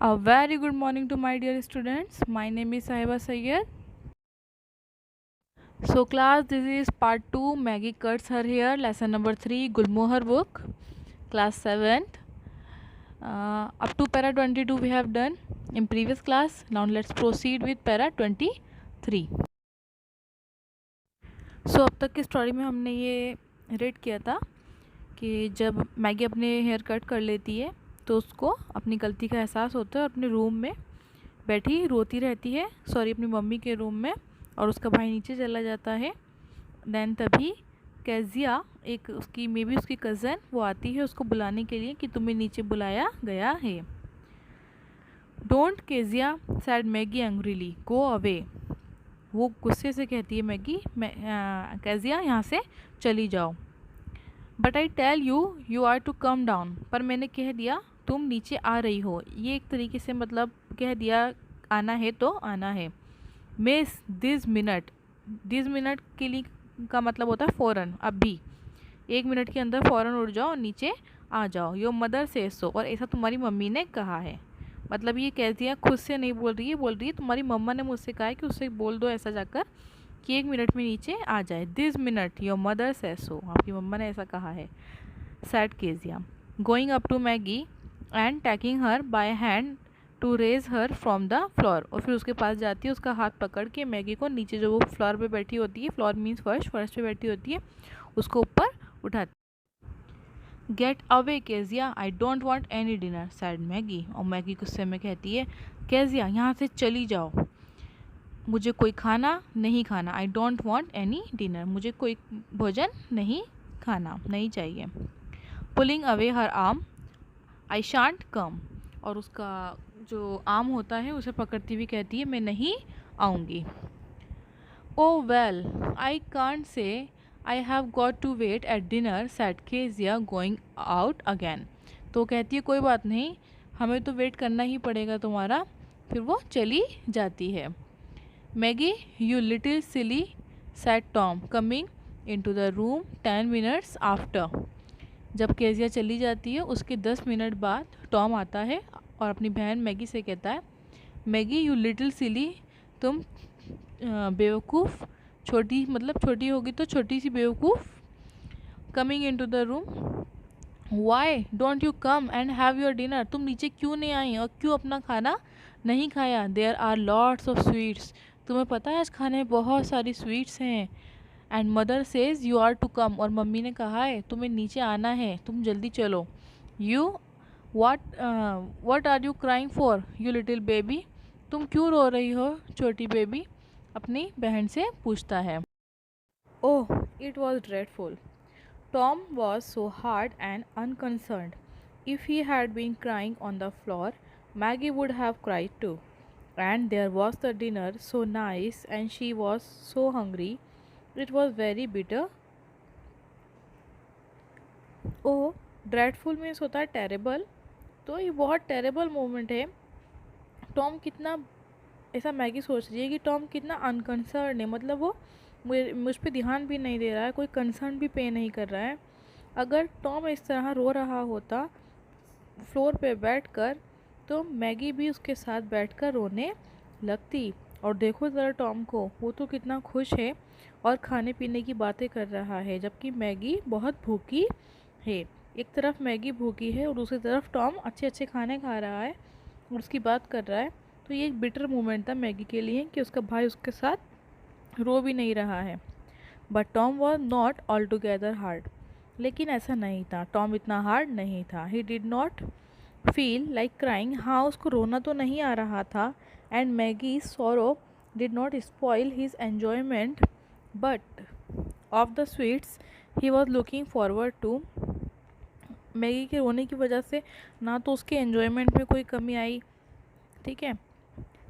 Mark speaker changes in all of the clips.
Speaker 1: A very good morning to my dear students. My name is Sahiba Sayyed. So class, this is part 2. Maggie cuts her hair. Lesson number 3. Gulmohar book. Class 7th. Up to para 22 we have done in previous class. Now let's proceed with para 23. So अब तक की story में हमने ये read किया था कि जब मैगी अपने हेयर कट कर लेती है तो उसको अपनी गलती का एहसास होता है और अपने रूम में बैठी रोती रहती है, सॉरी अपनी मम्मी के रूम में, और उसका भाई नीचे चला जाता है। देन तभी कैजिया, एक उसकी मे बी उसकी कज़न, वो आती है उसको बुलाने के लिए कि तुम्हें नीचे बुलाया गया है। Don't Kezia sad Maggi angrily, go away. वो गुस्से से कहती है मैगी, कैजिया यहाँ से चली जाओ। But I tell you you are to come down, पर मैंने कह दिया तुम नीचे आ रही हो। ये एक तरीके से मतलब कह दिया आना है तो आना है। मिस दिस मिनट के लिए का मतलब होता है फ़ौरन, अभी 1 मिनट के अंदर फ़ौरन उठ जाओ और नीचे आ जाओ। योर मदर से सो, और ऐसा तुम्हारी मम्मी ने कहा है। मतलब ये कह दिया, खुद से नहीं बोल रही है, बोल रही है तुम्हारी मम्मा ने मुझसे कहा है कि उससे बोल दो ऐसा जाकर कि 1 मिनट में नीचे आ जाए। दिस मिनट योर मदर से सो, आपकी मम्मा ने ऐसा कहा है। Said Kezia going up to Maggie and taking her by hand to raise her from the floor, और फिर उसके पास जाती है, उसका हाथ पकड़ के मैगी को नीचे जो वो फ्लोर पे बैठी होती है, फ्लोर मीन्स फर्श पे बैठी होती है, उसको ऊपर उठाती। Get away Kezia I don't want any dinner sad Maggi, और मैगी गुस्से में कहती है केजिया यहाँ से चली जाओ, मुझे कोई खाना नहीं खाना। I don't want any dinner, मुझे कोई भोजन नहीं खाना, नहीं चाहिए। पुलिंग अवे हर आर्म आई शांट कम, और उसका जो आर्म होता है उसे पकड़ती हुई कहती है मैं नहीं आऊँगी। ओ well I can't say I have got to wait at dinner said Kezia going out again, तो कहती है कोई बात नहीं, हमें तो वेट करना ही पड़ेगा तुम्हारा। फिर वो चली जाती है। Maggie you little silly said Tom coming in to the room 10 minutes after, जब केजिया चली जाती है उसके 10 मिनट बाद टॉम आता है और अपनी बहन मैगी से कहता है मैगी यू लिटिल सिली, तुम बेवकूफ़, छोटी मतलब छोटी होगी तो छोटी सी बेवकूफ़। Coming in to the room why don't you come and have your dinner, तुम नीचे क्यों नहीं आई और क्यों अपना खाना नहीं खाया। There are lots of sweets, तुम्हें पता है आज खाने में बहुत सारी स्वीट्स हैं। And mother says you are to come, और मम्मी ने कहा है तुम्हें नीचे आना है, तुम जल्दी चलो। You what are you crying for you little baby, तुम क्यों रो रही हो छोटी बेबी, अपनी बहन से पूछता है। Oh it was dreadful, Tom was so hard and unconcerned, if he had been crying on the floor Maggie would have cried too, and there was the dinner so nice and she was so hungry, it was very bitter। Oh dreadful means होता है terrible, तो ये बहुत terrible moment है। Tom कितना, ऐसा Maggi सोच रही है कि टॉम कितना अनकंसर्न है, मतलब वो मुझ पर ध्यान भी नहीं दे रहा है, कोई कंसर्न भी पे नहीं कर रहा है। अगर टॉम इस तरह रो रहा होता फ्लोर पे बैठकर तो मैगी भी उसके साथ बैठकर रोने लगती। और देखो ज़रा टॉम को, वो तो कितना खुश है और खाने पीने की बातें कर रहा है, जबकि मैगी बहुत भूखी है। एक तरफ मैगी भूखी है और दूसरी तरफ टॉम अच्छे अच्छे खाने खा रहा है और उसकी बात कर रहा है। तो ये एक बिटर मोमेंट था मैगी के लिए कि उसका भाई उसके साथ रो भी नहीं रहा है। But Tom was not all together hard, लेकिन ऐसा नहीं था, टॉम इतना हार्ड नहीं था। He did not feel like crying, हाँ उसको रोना तो नहीं आ रहा था। And Maggie sorrow did not spoil his enjoyment but of the sweets he was looking forward to, Maggie के रोने की वजह से ना तो उसके एन्जॉयमेंट में कोई कमी आई, ठीक है।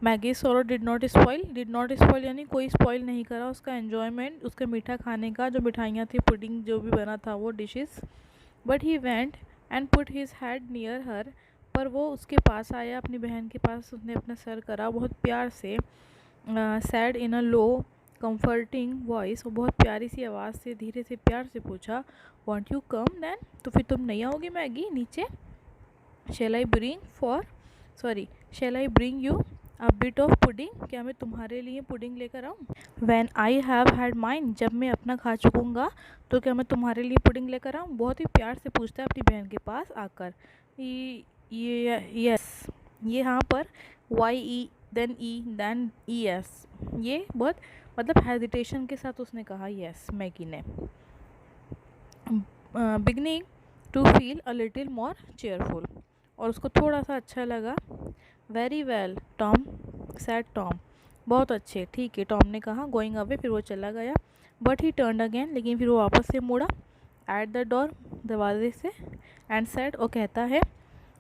Speaker 1: Maggi sorrow did not spoil यानी कोई स्पॉइल नहीं करा उसका एन्जॉयमेंट, उसका मीठा खाने का, जो मिठाइयाँ थी, पुडिंग जो भी बना था वो dishes. But he went and put his head near her, पर वो उसके पास आया, अपनी बहन के पास उसने अपना सर करा बहुत प्यार से। Sad in a low comforting voice, और बहुत प्यारी सी आवाज़ से धीरे से प्यार से पूछा वॉन्ट यू कम देन, तो फिर तुम नहीं आओगी मैगी नीचे। Shall I bring for sorry, shall I bring you a bit of pudding, क्या मैं तुम्हारे लिए पुडिंग लेकर आऊँ? When I have had mine, जब मैं अपना खा चुकूँगा तो क्या मैं तुम्हारे लिए पुडिंग लेकर आऊँ? बहुत ही प्यार से पूछता है अपनी बहन के पास आकर। ये यस, ये यहाँ पर Y E then E S, ये बहुत मतलब हेजिटेशन के साथ उसने कहा यस मैगी ने। Beginning to feel a little more cheerful, और उसको थोड़ा सा अच्छा लगा। Very well Tom said Tom, बहुत अच्छे, ठीक है टॉम ने कहा। गोइंग अवे, फिर वो चला गया। बट ही टर्न अगेन, लेकिन फिर वो वापस से मुड़ा। एट द डोर, दरवाजे से। एंड सैड, और कहता है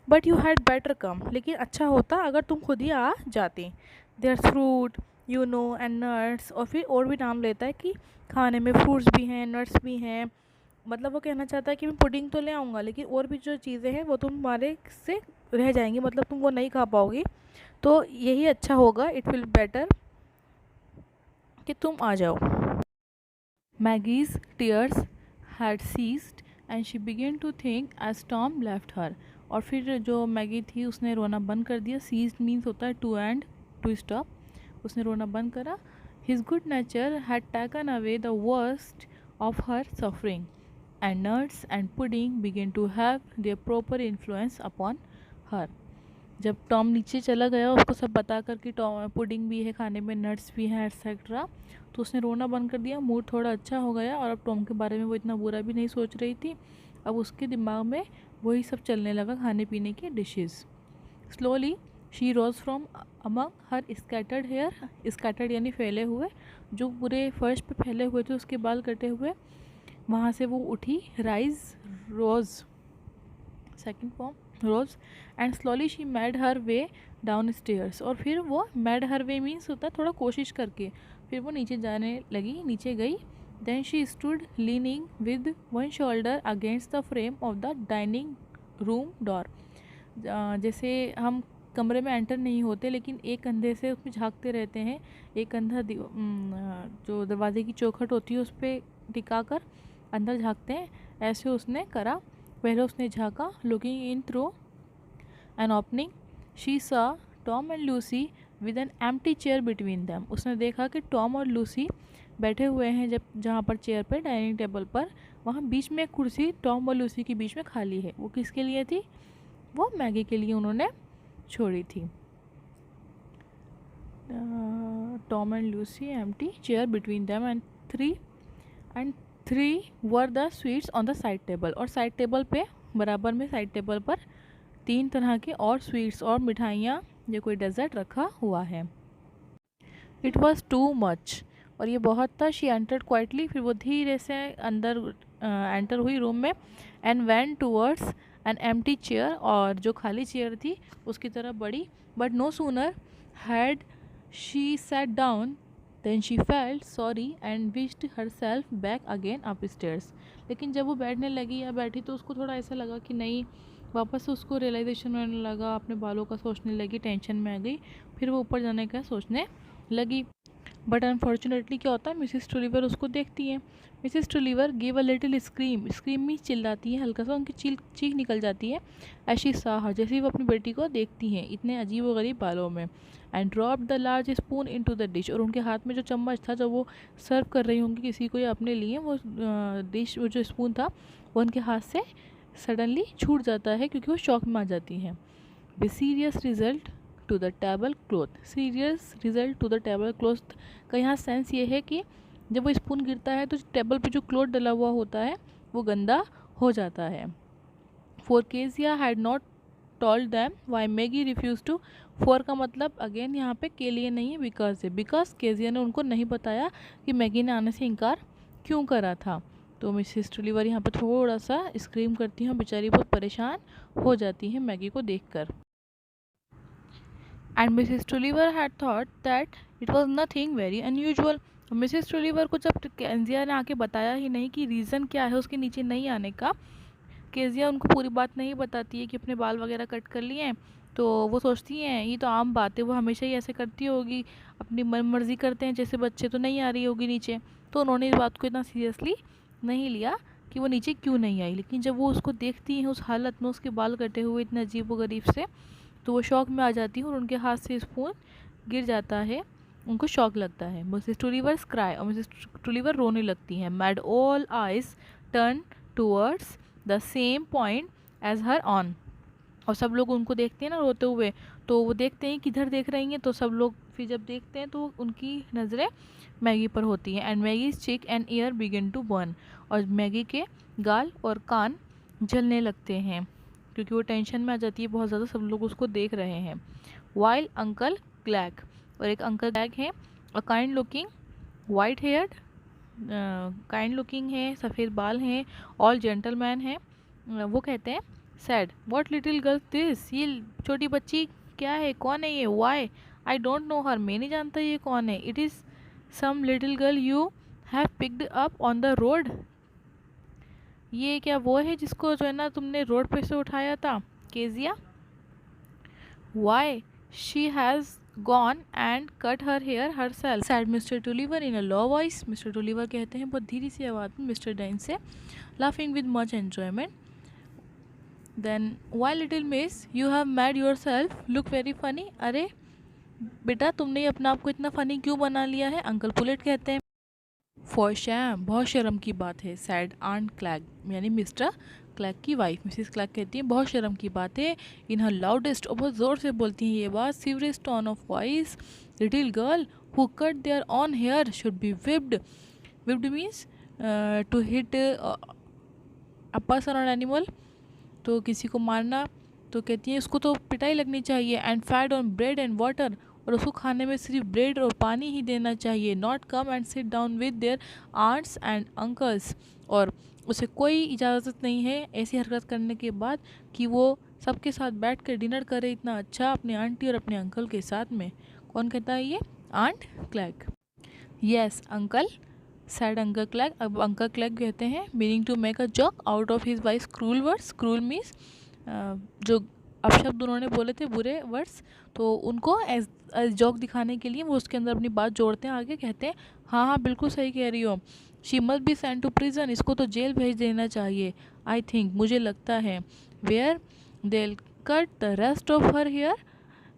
Speaker 1: but you had better come, लेकिन अच्छा होता अगर तुम खुद ही आ जाते। There fruit you know and nuts, और फिर और भी नाम लेता है कि खाने में फ्रूट्स भी हैं, नट्स भी हैं। मतलब वो कहना चाहता है कि मैं पुडिंग तो ले आऊँगा, लेकिन और भी जो चीज़ें हैं वो तुम्हारे से रह जाएंगी, मतलब तुम वो नहीं खा पाओगी, तो यही अच्छा होगा, इट विल बेटर कि तुम आ जाओ। Maggie's tears had ceased and she began to think as Tom left her, और फिर जो मैगी थी उसने रोना बंद कर दिया। सीज्ड मीन्स होता है टू एंड, टू स्टॉप, उसने रोना बंद करा। His good nature had taken away the worst of her suffering, and nuts and pudding began to have their proper influence upon her. जब टॉम नीचे चला गया उसको सब बता कर कि टॉम पुडिंग भी है खाने में, नट्स भी हैं एक्सेट्रा, तो उसने रोना बंद कर दिया। मूड थोड़ा अच्छा हो गया और अब टॉम के बारे में वो इतना बुरा भी नहीं सोच रही थी। अब उसके दिमाग में वही सब चलने लगा, खाने पीने की dishes. Slowly she rose from among her scattered hair, scattered यानी फैले हुए, जो पूरे फर्श पे फैले हुए थे उसके बाल कटे हुए, वहाँ से वो उठी। Rise rose, second form rose, and slowly she made her way downstairs, और फिर वो मेड हर वे मीन्स होता है थोड़ा कोशिश करके, फिर वो नीचे जाने लगी, नीचे गई। Then she stood leaning with one shoulder against the frame of the dining room door, जैसे हम कमरे में एंटर नहीं होते लेकिन एक कंधे से उसमें झांकते रहते हैं, एक कंधा जो दरवाजे की चौखट होती है उस पर टिका कर अंदर झांकते हैं, ऐसे उसने करा। पहले उसने झांका, looking in through an opening she saw Tom and Lucy with an empty chair between them, उसने देखा कि टॉम और लूसी बैठे हुए हैं जब जहाँ पर चेयर पर डाइनिंग टेबल पर, वहाँ बीच में एक कुर्सी टॉम और लूसी के बीच में खाली है। वो किसके लिए थी? वो मैगी के लिए उन्होंने छोड़ी थी। Tom and Lucy empty chair between them and three were the sweets on the side table, और साइड टेबल पे बराबर में साइड टेबल पर 3 तरह के और स्वीट्स और मिठाइयाँ या कोई डेजर्ट रखा हुआ है। इट वॉज टू मच, और ये बहुत था। शी एंटर्ड क्वाइटली, फिर वो धीरे से अंदर एंटर हुई रूम में। And went towards an empty chair, और जो खाली चेयर थी उसकी तरफ बढ़ी। But no sooner had she sat down then she felt sorry and wished herself back again upstairs, लेकिन जब वो बैठने लगी या बैठी तो उसको थोड़ा ऐसा लगा कि नहीं, वापस उसको रियलाइजेशन होने लगा, अपने बालों का सोचने लगी, टेंशन में आ गई, फिर वो ऊपर जाने का सोचने लगी। बट अनफॉर्चुनेटली क्या होता है, मिसिस ट्रूलिवर उसको देखती है। Mrs Tulliver give a little scream, scream में चिल्लाती है, हल्का सा उनकी चीख निकल जाती है। ऐशी साह, जैसे ही वो अपनी बेटी को देखती हैं इतने अजीब व गरीब बालों में। And drop the large spoon in to the dish, और उनके हाथ में जो चम्मच था जो वो सर्व कर रही होंगी किसी को या अपने लिए, वो डिश, वो जो स्पून था वो उनके हाथ से सडनली छूट जाता है क्योंकि वो शॉक में आ जाती हैं। With serious result to the tablecloth, serious result to the tablecloth का यहाँ सेंस ये है कि जब वो स्पून गिरता है तो टेबल पे जो क्लॉथ डला हुआ होता है वो गंदा हो जाता है। For Kezia had not told them why Maggie refused to, for का मतलब अगेन यहाँ पे के लिए नहीं है, बिकॉज है, बिकॉज केजिया ने उनको नहीं बताया कि मैगी ने आने से इनकार क्यों करा था। तो मिसेस ट्रूलिवर यहाँ पे थोड़ा सा स्क्रीम करती हैं, बेचारी बहुत परेशान हो जाती हैं मैगी को देखकर। And Mrs Tulliver had thought that it was nothing very unusual, Mrs Tulliver को जब केजिया ने आके बताया ही नहीं कि रीज़न क्या है उसके नीचे नहीं आने का, केजिया उनको पूरी बात नहीं बताती है कि अपने बाल वगैरह कट कर लिए हैं, तो वो सोचती हैं ये तो आम बात है, वो हमेशा ही ऐसे करती होगी, अपनी मन मर्जी करते हैं जैसे बच्चे, तो नहीं आ रही होगी नीचे। तो उन्होंने इस बात को इतना सीरियसली नहीं लिया कि वो नीचे क्यों नहीं आई। लेकिन जब वो उसको देखती हैं उस हालत में, उसके बाल कटे हुए इतने अजीब व गरीब से, तो वो शॉक में आ जाती हैं और उनके हाथ से स्पून गिर जाता है, उनको शॉक लगता है। मिसेस टूलिवर क्राई, और मिसेस टूलिवर रोने लगती हैं। Made all eyes turn towards the same point as her own, और सब लोग उनको देखते हैं ना रोते हुए, तो वो देखते हैं किधर देख रही हैं, तो सब लोग फिर जब देखते हैं तो उनकी नज़रें मैगी पर होती हैं। And Maggie's cheek and ear begin to burn, और मैगी के गाल और कान जलने लगते हैं क्योंकि वो टेंशन में आ जाती है बहुत ज़्यादा, सब लोग उसको देख रहे हैं। वाइल अंकल क्लैग, और एक अंकल क्लैग है, a kind looking white heard, kind looking है, सफ़ेद बाल हैं, ऑल जेंटलमैन हैं, वो कहते हैं said what little girl this, ये छोटी बच्ची क्या है, कौन है ये, why I don't know her, मैं नहीं जानता ये कौन है, it is some little girl you have picked up on the road, ये क्या वो है जिसको जो है ना तुमने रोड पे से उठाया था, Kezia. Why she has gone and cut her hair herself, said Mr Tulliver in a low voice, Mr Tulliver कहते हैं बहुत धीरे सी आवाज़ में मिस्टर डाइन से, laughing with much enjoyment. Then why little miss you have made yourself look very funny, अरे बेटा तुमने अपना आप को इतना फ़नी क्यों बना लिया है, अंकल पुलेट कहते हैं। फॉर शैम, बहुत शर्म की बात है, सैड आंट क्लैग, यानी मिस्टर क्लैग की वाइफ मिसिस क्लैग कहती हैं बहुत शर्म की बात है। इन हर लाउडेस्ट, और बहुत ज़ोर से बोलती हैं ये बात, severest tone of voice, little girl who cut their own hair should be whipped, whipped means to hit a person और एनिमल, तो किसी को मारना, तो कहती हैं उसको तो पिटाई लगनी चाहिए। And fed on bread and water, और उसको खाने में सिर्फ ब्रेड और पानी ही देना चाहिए। Not come and sit down with their aunts and uncles, और उसे कोई इजाज़त नहीं है ऐसी हरकत करने के बाद कि वो सबके साथ बैठ कर डिनर करे इतना अच्छा अपने आंटी और अपने अंकल के साथ में। कौन कहता है ये, aunt Glegg. Yes uncle, said uncle Glegg, अब अंकल क्लैग कहते हैं meaning to make a joke out of his wife cruel words, cruel means जो अपशब्द उन्होंने बोले थे बुरे वर्ड्स, तो उनको एज जॉक दिखाने के लिए वो उसके अंदर अपनी बात जोड़ते हैं, आगे कहते हैं हाँ हाँ बिल्कुल सही कह रही हो, she must be sent to prison, इसको तो जेल भेज देना चाहिए। आई थिंक, मुझे लगता है, where they cut the rest of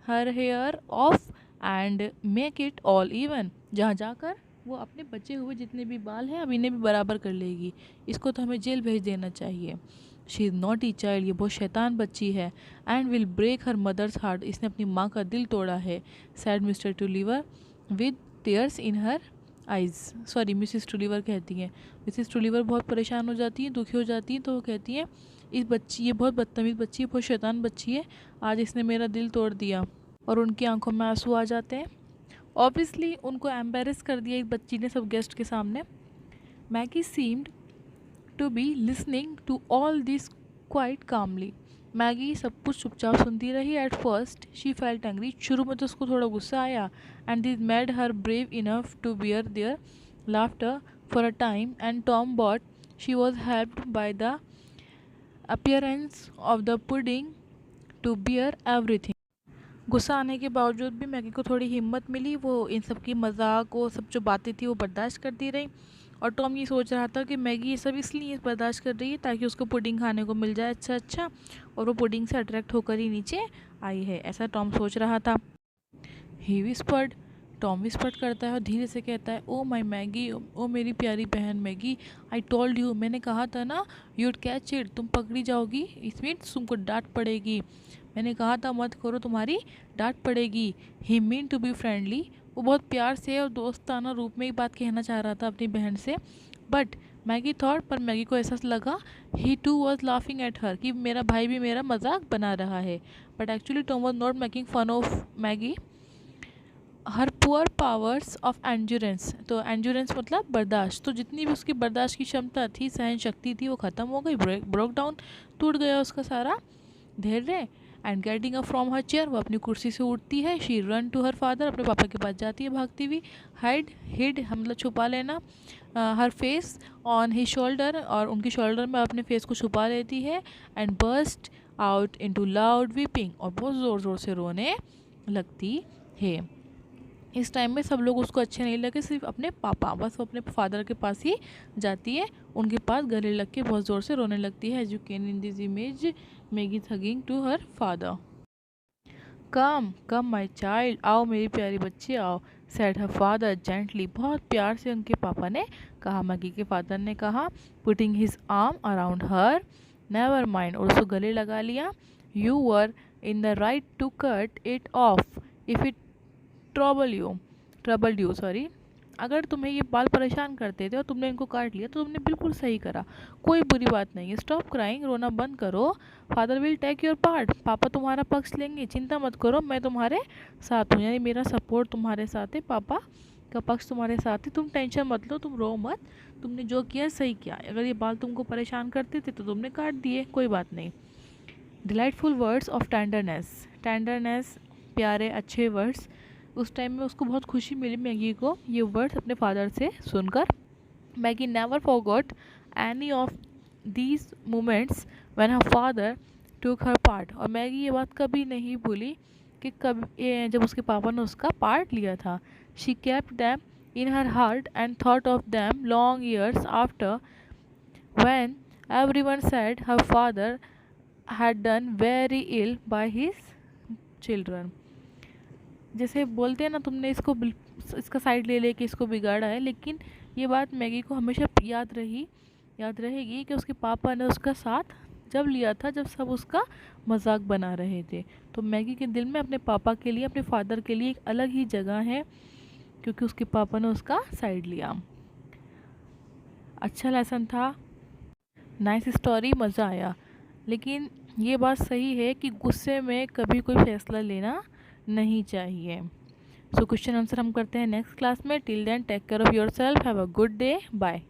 Speaker 1: her hair off and make it all even, जहाँ जाकर वो अपने बचे हुए जितने भी बाल हैं अब इन्हें भी बराबर कर लेगी, इसको तो हमें जेल भेज देना चाहिए। शी इज़ नॉटी चाइल्ड, ये बहुत शैतान बच्ची है, and will break her mother's heart, इसने अपनी माँ का दिल तोड़ा है। Said Mr Tulliver with tears in her eyes, sorry Mrs Tulliver कहती हैं, मिसिस टूलिवर बहुत परेशान हो जाती हैं, दुखी हो जाती हैं, तो वो कहती हैं इस बच्ची, ये बहुत बदतमीज़ बच्ची है, बहुत शैतान बच्ची है, आज इसने मेरा दिल तोड़ दिया, और उनकी आंखों में आंसू आ जाते हैं। ऑब्वियसली उनको एम्बेरस कर दिया इस बच्ची ने सब गेस्ट के सामने। Maggie seemed to be listening to all this quite calmly, Maggie सब कुछ चुपचाप सुनती रही। At first she felt angry, शुरू में तो उसको थोड़ा गुस्सा आया, and this made her brave enough to bear their laughter for a time, and Tom but she was helped by the appearance of the pudding to bear everything. गुस्सा आने के बावजूद भी मैगी को थोड़ी हिम्मत मिली, वो इन सब की मजाक, वो सब जो बातें थी वो बर्दाश्त करती रही, और टॉम ये सोच रहा था कि मैगी ये सब इसलिए बर्दाश्त कर रही है ताकि उसको पुडिंग खाने को मिल जाए अच्छा अच्छा, और वो पुडिंग से अट्रैक्ट होकर ही नीचे आई है, ऐसा टॉम सोच रहा था। ही विस्पर्ड, टॉम विस्पर्ड करता है और धीरे से कहता है ओ माई मैगी, ओ मेरी प्यारी बहन मैगी, आई टोल्ड यू, मैंने कहा था ना, यूड कैच इट, तुम पकड़ी जाओगी, इस मीन्स तुमको डांट पड़ेगी, मैंने कहा था मत करो तुम्हारी डांट पड़ेगी। ही मीन टू बी फ्रेंडली, वो बहुत प्यार से और दोस्ताना रूप में एक बात कहना चाह रहा था अपनी बहन से, बट मैगी थॉट, पर मैगी को एहसास लगा he too was laughing at her, कि मेरा भाई भी मेरा मजाक बना रहा है, but actually Tom was not making fun of Maggie. Her poor powers of endurance, तो एंड्योरेंस मतलब बर्दाश्त, तो जितनी भी उसकी बर्दाश्त की क्षमता थी, सहन शक्ति थी, वो ख़त्म हो गई, ब्रोक डाउन, टूट गया उसका सारा धैर्य। And getting up from her chair, वो अपनी कुर्सी से उठती है, she run to her father, अपने पापा के पास जाती है भागती हुई, हिड मतलब छुपा लेना, हर फेस ऑन हिज शोल्डर, और उनकी शोल्डर में अपने फेस को छुपा लेती है, and burst out into loud weeping, और बहुत ज़ोर ज़ोर से रोने लगती है। इस टाइम में सब लोग उसको अच्छे नहीं लगे, सिर्फ अपने पापा, बस वो अपने फादर के पास ही जाती है, उनके पास गले लग के बहुत ज़ोर से रोने लगती है। As you can in this image Maggie hugging to her father. Come come my child, आओ मेरी प्यारी बच्ची आओ, सेड हर फादर जेंटली, बहुत प्यार से उनके पापा ने कहा, मैगी के फादर ने कहा, putting his arm around her, never mind, और उसको गले लगा लिया, you were in the right to cut it off if it troubled you, sorry, अगर तुम्हें ये बाल परेशान करते थे और तुमने इनको काट लिया तो तुमने बिल्कुल सही करा, कोई बुरी बात नहीं है, स्टॉप क्राइंग, रोना बंद करो, father will take your part, पापा तुम्हारा पक्ष लेंगे, चिंता मत करो, मैं तुम्हारे साथ हूँ, यानी मेरा सपोर्ट तुम्हारे साथ है, पापा का पक्ष तुम्हारे साथ है, तुम टेंशन मत लो, तुम रो मत, तुमने जो किया सही किया, अगर ये बाल तुमको परेशान करते थे तो तुमने काट दिए, कोई बात नहीं। डिलाइटफुल वर्ड्स ऑफ टेंडरनेस, प्यारे अच्छे वर्ड्स, उस टाइम में उसको बहुत खुशी मिली मैगी को ये वर्ड्स अपने फादर से सुनकर। Maggi never forgot any of these moments when her father टूक हर पार्ट, और मैगी ये बात कभी नहीं भूली कि कभी जब उसके पापा ने उसका पार्ट लिया था। She kept them in her heart and thought of them long years after when everyone said her father had done very ill by his children. जैसे बोलते हैं ना, तुमने इसका साइड ले लेके इसको बिगाड़ा है, लेकिन ये बात मैगी को हमेशा याद रहेगी कि उसके पापा ने उसका साथ जब लिया था जब सब उसका मजाक बना रहे थे। तो मैगी के दिल में अपने पापा के लिए, अपने फादर के लिए एक अलग ही जगह है, क्योंकि उसके पापा ने उसका साइड लिया। अच्छा लेसन था, नाइस स्टोरी, मज़ा आया, लेकिन ये बात सही है कि गुस्से में कभी कोई फैसला लेना नहीं चाहिए। सो क्वेश्चन आंसर हम करते हैं नेक्स्ट क्लास में। Till then take care of yourself, have a good day, bye.